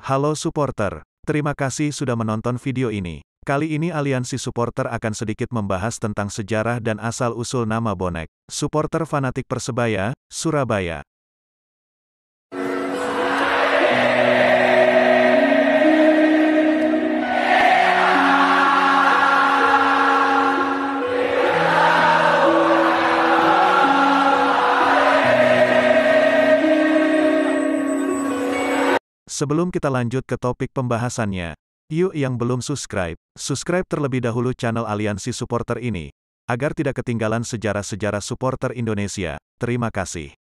Halo supporter, terima kasih sudah menonton video ini. Kali ini Aliansi Supporter akan sedikit membahas tentang sejarah dan asal-usul nama bonek. Supporter fanatik Persebaya, Surabaya. Sebelum kita lanjut ke topik pembahasannya, yuk yang belum subscribe, subscribe terlebih dahulu channel Aliansi Supporter ini, agar tidak ketinggalan sejarah-sejarah supporter Indonesia. Terima kasih.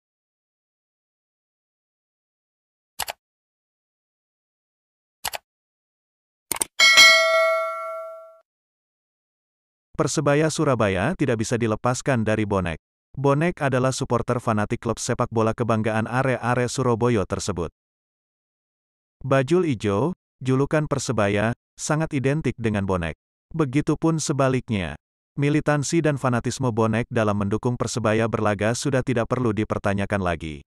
Persebaya Surabaya tidak bisa dilepaskan dari bonek. Bonek adalah supporter fanatik klub sepak bola kebanggaan are-are Surabaya tersebut. Bajul ijo, julukan Persebaya, sangat identik dengan bonek. Begitupun sebaliknya. Militansi dan fanatisme bonek dalam mendukung Persebaya berlaga sudah tidak perlu dipertanyakan lagi.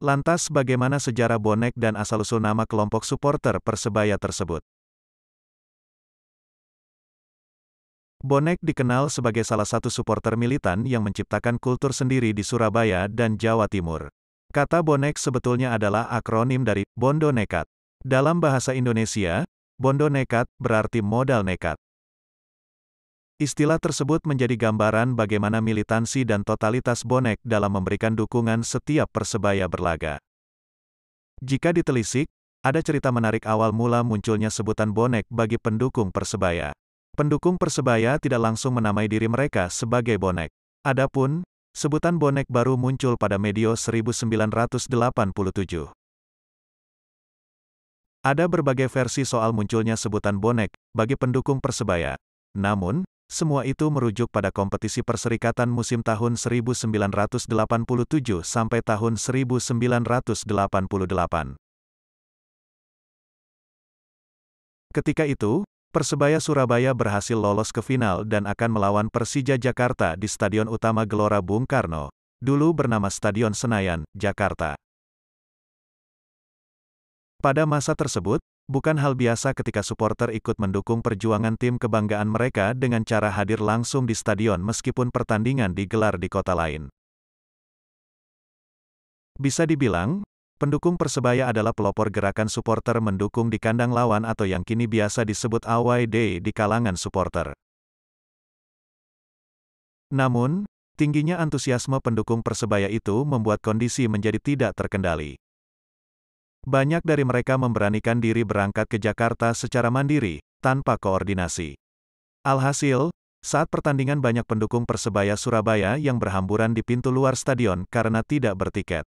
Lantas bagaimana sejarah bonek dan asal-usul nama kelompok supporter Persebaya tersebut? Bonek dikenal sebagai salah satu supporter militan yang menciptakan kultur sendiri di Surabaya dan Jawa Timur. Kata bonek sebetulnya adalah akronim dari Bondo Nekat. Dalam bahasa Indonesia, bondo nekat berarti modal nekat. Istilah tersebut menjadi gambaran bagaimana militansi dan totalitas bonek dalam memberikan dukungan setiap Persebaya berlaga. Jika ditelisik, ada cerita menarik awal mula munculnya sebutan bonek bagi pendukung Persebaya. Pendukung Persebaya tidak langsung menamai diri mereka sebagai bonek. Adapun, sebutan bonek baru muncul pada medio 1987. Ada berbagai versi soal munculnya sebutan bonek bagi pendukung Persebaya. Namun, semua itu merujuk pada kompetisi perserikatan musim tahun 1987 sampai tahun 1988. Ketika itu, Persebaya Surabaya berhasil lolos ke final dan akan melawan Persija Jakarta di Stadion Utama Gelora Bung Karno, dulu bernama Stadion Senayan, Jakarta. Pada masa tersebut, bukan hal biasa ketika supporter ikut mendukung perjuangan tim kebanggaan mereka dengan cara hadir langsung di stadion meskipun pertandingan digelar di kota lain. Bisa dibilang, pendukung Persebaya adalah pelopor gerakan supporter mendukung di kandang lawan atau yang kini biasa disebut away day di kalangan supporter. Namun, tingginya antusiasme pendukung Persebaya itu membuat kondisi menjadi tidak terkendali. Banyak dari mereka memberanikan diri berangkat ke Jakarta secara mandiri, tanpa koordinasi. Alhasil, saat pertandingan banyak pendukung Persebaya Surabaya yang berhamburan di pintu luar stadion karena tidak bertiket.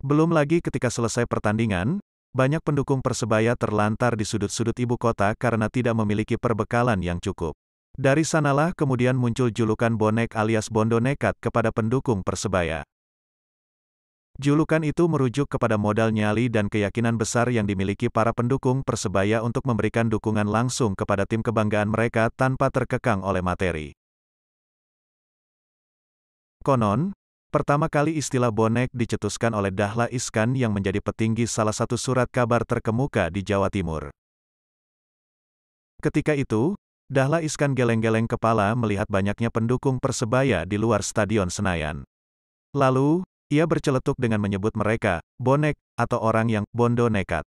Belum lagi ketika selesai pertandingan, banyak pendukung Persebaya terlantar di sudut-sudut ibu kota karena tidak memiliki perbekalan yang cukup. Dari sanalah kemudian muncul julukan bonek alias bondo nekat kepada pendukung Persebaya. Julukan itu merujuk kepada modal nyali dan keyakinan besar yang dimiliki para pendukung Persebaya untuk memberikan dukungan langsung kepada tim kebanggaan mereka tanpa terkekang oleh materi. Konon, pertama kali istilah bonek dicetuskan oleh Dahlan Iskan yang menjadi petinggi salah satu surat kabar terkemuka di Jawa Timur. Ketika itu, Dahlan Iskan geleng-geleng kepala melihat banyaknya pendukung Persebaya di luar Stadion Senayan. Lalu, ia berceletuk dengan menyebut mereka, bonek, atau orang yang bondo nekat.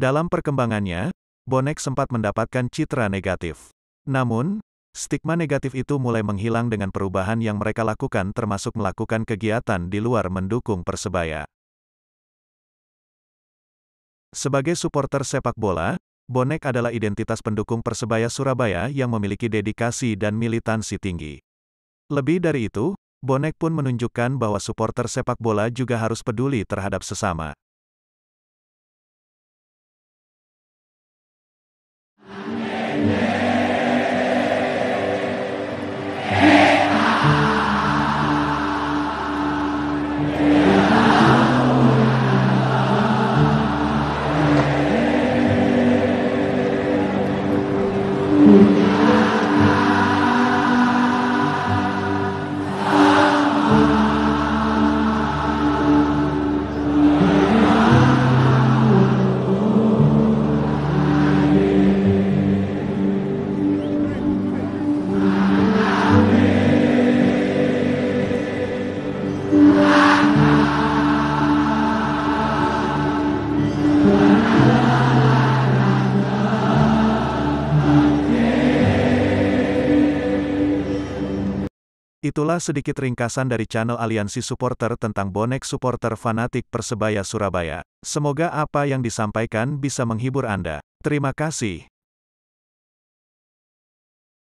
Dalam perkembangannya, bonek sempat mendapatkan citra negatif. Namun, stigma negatif itu mulai menghilang dengan perubahan yang mereka lakukan termasuk melakukan kegiatan di luar mendukung Persebaya. Sebagai supporter sepak bola, bonek adalah identitas pendukung Persebaya Surabaya yang memiliki dedikasi dan militansi tinggi. Lebih dari itu, bonek pun menunjukkan bahwa supporter sepak bola juga harus peduli terhadap sesama. Itulah sedikit ringkasan dari channel Aliansi Supporter tentang bonek supporter fanatik Persebaya Surabaya. Semoga apa yang disampaikan bisa menghibur Anda. Terima kasih.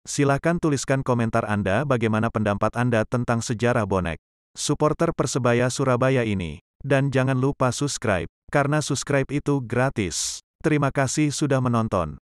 Silakan tuliskan komentar Anda bagaimana pendapat Anda tentang sejarah bonek supporter Persebaya Surabaya ini. Dan jangan lupa subscribe, karena subscribe itu gratis. Terima kasih sudah menonton.